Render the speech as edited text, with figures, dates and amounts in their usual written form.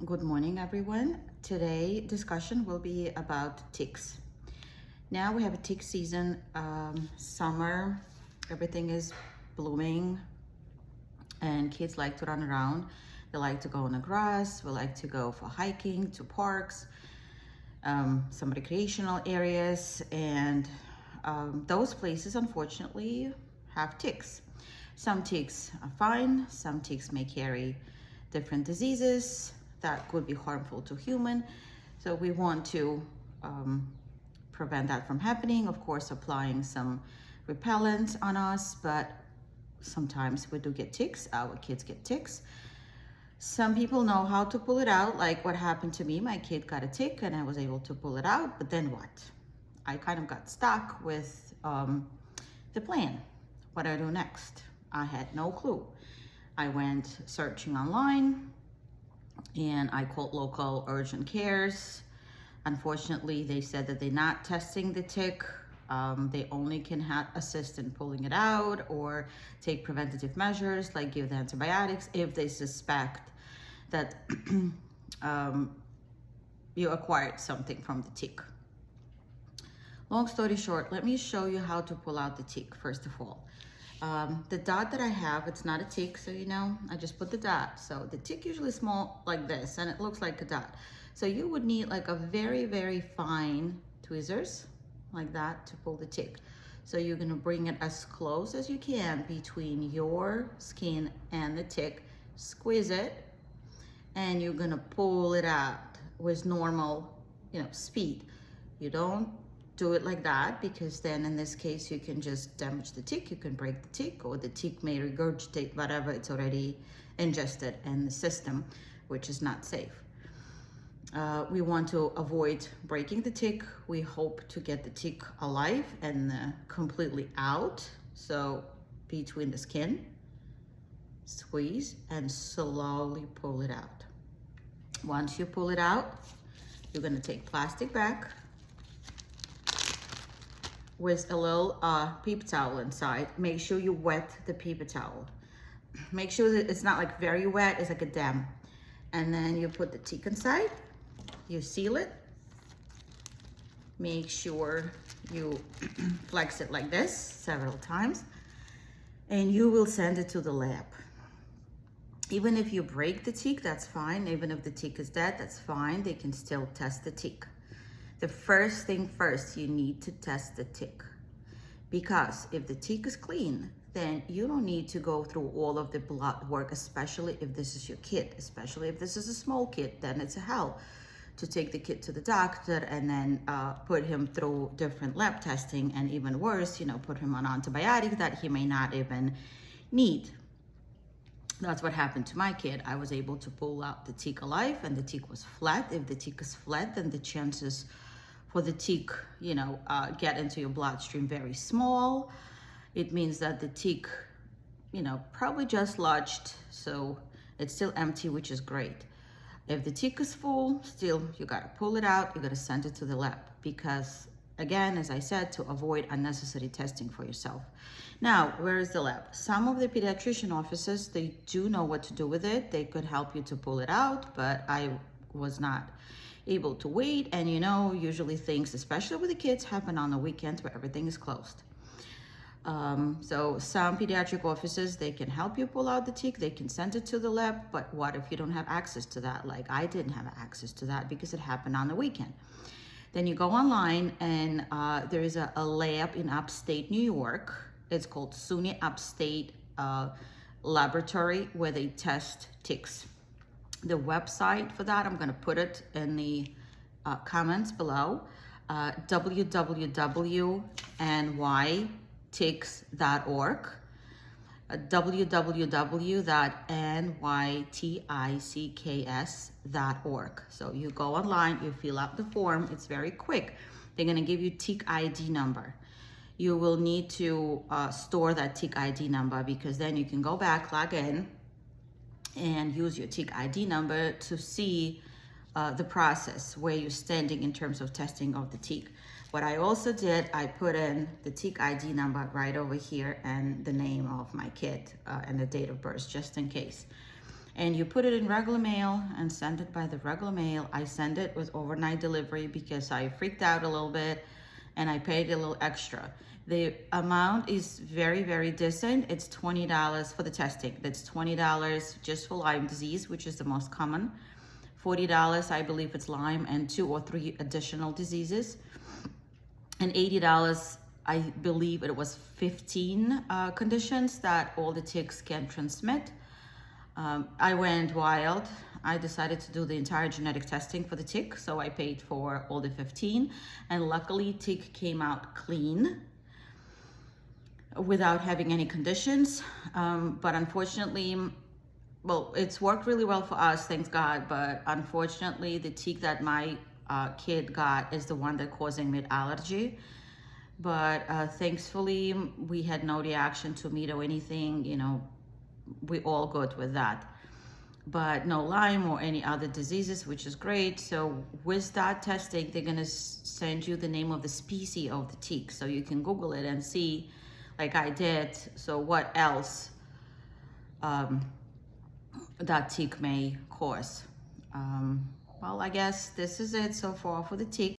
Good morning, everyone. Today discussion will be about ticks. Now we have a tick season, summer, everything is blooming and kids like to run around. They like to go on the grass, we like to go for hiking, to parks, some recreational areas, and those places unfortunately have ticks. Some ticks are fine, some ticks may carry different diseases that could be harmful to human. So we want to prevent that from happening. Of course, applying some repellent on us, but sometimes we do get ticks, our kids get ticks. Some people know how to pull it out, like what happened to me. My kid got a tick and I was able to pull it out, but then what? I kind of got stuck with the plan. What do I do next? I had no clue. I went searching online and I called local urgent cares. Unfortunately, they said that they're not testing the tick. They only can assist in pulling it out or take preventative measures like give the antibiotics if they suspect that you acquired something from the tick. Long story short, let me show you how to pull out the tick first of all. The dot that I have, it's not a tick, so you know, I just put the dot. So the tick usually is small like this and it looks like a dot. So you would need like a very, very fine tweezers like that to pull the tick. So you're gonna bring it as close as you can between your skin and the tick, squeeze it, and you're gonna pull it out with normal, speed. You don't do it like that because then in this case you can just damage the tick, you can break the tick, or the tick may regurgitate whatever it's already ingested in the system, which is not safe. We want to avoid breaking the tick. We hope to get the tick alive and completely out. So between the skin, squeeze and slowly pull it out. Once you pull it out, you're gonna take plastic bag with a little paper towel inside. Make sure you wet the paper towel. Make sure that it's not like very wet, it's like a dam. And then you put the tick inside, you seal it. Make sure you flex it like this several times, and you will send it to the lab. Even if you break the tick, that's fine. Even if the tick is dead, that's fine. They can still test the tick. The first thing first, you need to test the tick. Because if the tick is clean, then you don't need to go through all of the blood work, especially if this is your kid, especially if this is a small kid, then it's a hell to take the kid to the doctor and then put him through different lab testing, and even worse, put him on antibiotic that he may not even need. That's what happened to my kid. I was able to pull out the tick alive and the tick was flat. If the tick is flat, then the chances for the tick, get into your bloodstream very small. It means that the tick, probably just lodged, so it's still empty, which is great. If the tick is full, still, you gotta pull it out, you gotta send it to the lab because, again, as I said, to avoid unnecessary testing for yourself. Now, where is the lab? Some of the pediatrician offices, they do know what to do with it. They could help you to pull it out, but I was not able to wait. And usually things, especially with the kids, happen on the weekends where everything is closed. So some pediatric offices, they can help you pull out the tick, they can send it to the lab, but what if you don't have access to that? Like I didn't have access to that because it happened on the weekend. Then you go online and there is a lab in upstate New York. It's called SUNY Upstate Laboratory where they test ticks. The website for that, I'm gonna put it in the comments below, www.nyticks.org, www.nyticks.org. So you go online, you fill out the form, it's very quick. They're gonna give you tick ID number. You will need to store that tick ID number because then you can go back, log in, and use your tick ID number to see the process, where you're standing in terms of testing of the tick. What I also did, I put in the tick ID number right over here and the name of my kid and the date of birth, just in case. And you put it in regular mail and send it by the regular mail. I send it with overnight delivery because I freaked out a little bit and I paid a little extra. The amount is very, very decent. It's $20 for the testing. That's $20 just for Lyme disease, which is the most common. $40, I believe it's Lyme and 2 or 3 additional diseases. And $80, I believe it was 15 conditions that all the ticks can transmit. I went wild. I decided to do the entire genetic testing for the tick, so I paid for all the 15, and luckily tick came out clean without having any conditions. But unfortunately, well, it's worked really well for us, thanks God, but unfortunately the tick that my kid got is the one that causing me allergy. But thankfully we had no reaction to meat or anything, you know, we all good with that, but no Lyme or any other diseases, which is great. So with that testing, they're gonna send you the name of the species of the tick, so you can Google it and see, like I did, so what else that tick may cause. Well, I guess this is it so far for the tick.